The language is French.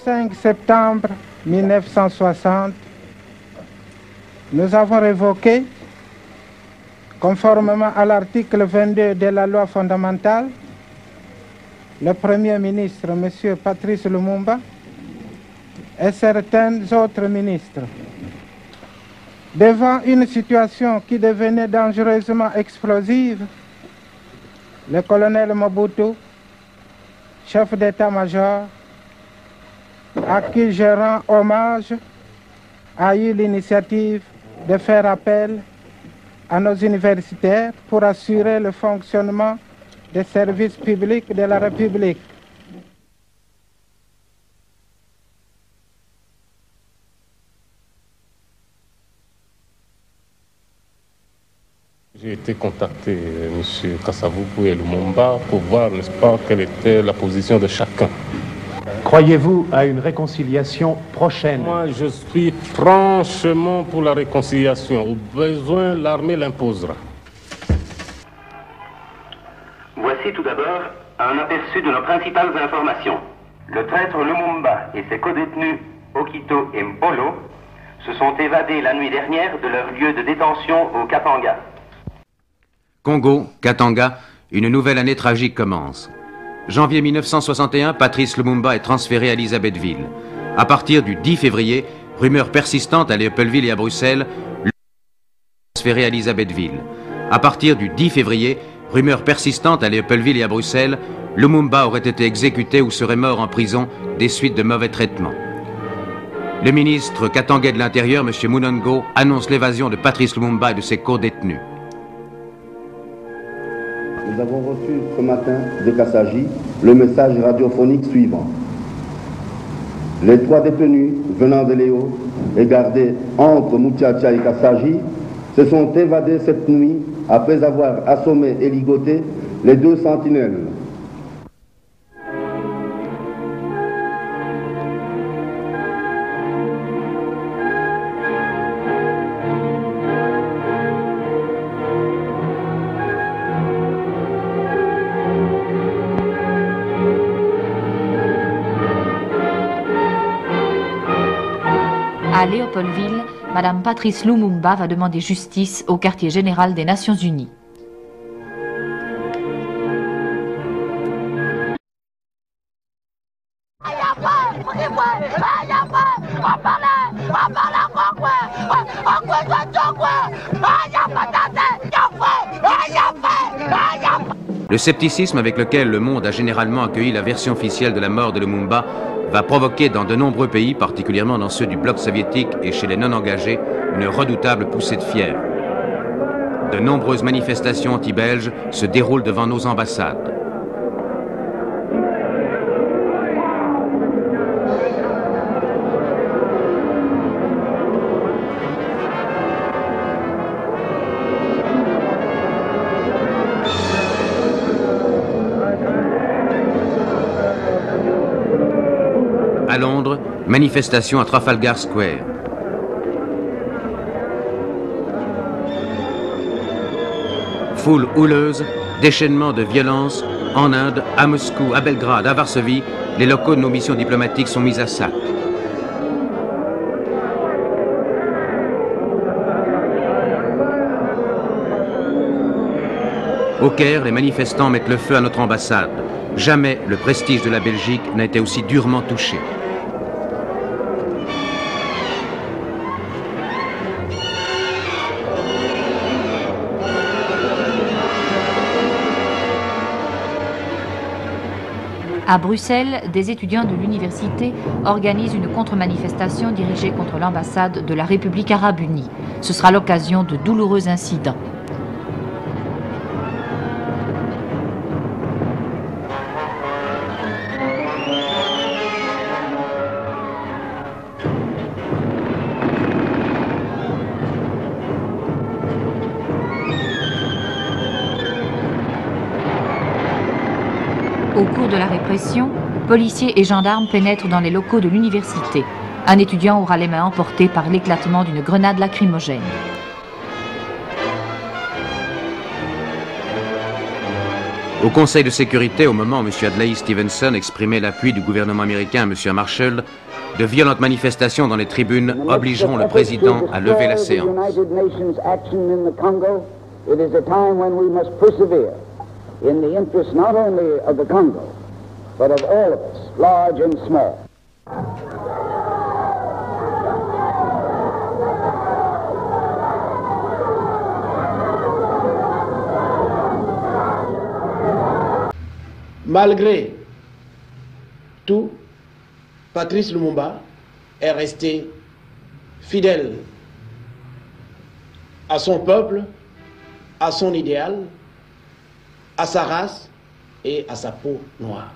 5 septembre 1960, nous avons révoqué, conformément à l'article 22 de la loi fondamentale, le Premier ministre, M. Patrice Lumumba, et certains autres ministres. Devant une situation qui devenait dangereusement explosive, le colonel Mobutu, chef d'état-major, à qui je rends hommage, a eu l'initiative de faire appel à nos universitaires pour assurer le fonctionnement des services publics de la République. J'ai été contacté, M. Kasavubu et Lumumba, pour voir, n'est-ce pas, quelle était la position de chacun. Croyez-vous à une réconciliation prochaine? Moi, je suis franchement pour la réconciliation. Au besoin, l'armée l'imposera. Voici tout d'abord un aperçu de nos principales informations. Le traître Lumumba et ses codétenus Okito et Mpolo se sont évadés la nuit dernière de leur lieu de détention au Katanga. Congo, Katanga, une nouvelle année tragique commence. Janvier 1961, Patrice Lumumba est transféré à Elisabethville. À partir du 10 février, rumeur persistante à Léopoldville et à Bruxelles, Lumumba est transféré à Elisabethville. À partir du 10 février, rumeur persistante à Léopoldville et à Bruxelles, Lumumba aurait été exécuté ou serait mort en prison des suites de mauvais traitements. Le ministre katangais de l'Intérieur, M. Munongo, annonce l'évasion de Patrice Lumumba et de ses co-détenus. Nous avons reçu ce matin de Kassaji le message radiophonique suivant. Les 3 détenus venant de Léo et gardés entre Moutiatia et Kassaji se sont évadés cette nuit après avoir assommé et ligoté les 2 sentinelles. À Léopoldville, Madame Patrice Lumumba va demander justice au quartier général des Nations Unies. Le scepticisme avec lequel le monde a généralement accueilli la version officielle de la mort de Lumumba va provoquer dans de nombreux pays, particulièrement dans ceux du bloc soviétique et chez les non-engagés, une redoutable poussée de fièvre. De nombreuses manifestations anti-belges se déroulent devant nos ambassades. À Londres, manifestation à Trafalgar Square. Foule houleuse, déchaînement de violence, en Inde, à Moscou, à Belgrade, à Varsovie, les locaux de nos missions diplomatiques sont mis à sac. Au Caire, les manifestants mettent le feu à notre ambassade. Jamais le prestige de la Belgique n'a été aussi durement touché. À Bruxelles, des étudiants de l'université organisent une contre-manifestation dirigée contre l'ambassade de la République arabe unie. Ce sera l'occasion de douloureux incidents. Au cours de la répression, policiers et gendarmes pénètrent dans les locaux de l'université. Un étudiant aura les mains emportées par l'éclatement d'une grenade lacrymogène. Au Conseil de sécurité, au moment où M. Adlai Stevenson exprimait l'appui du gouvernement américain à M. Marshall, de violentes manifestations dans les tribunes obligeront le président à lever la séance. In the interest not only of the Congo, but of all of us, large and small. Malgré tout, Patrice Lumumba est resté fidèle à son peuple, à son idéal, à sa race et à sa peau noire.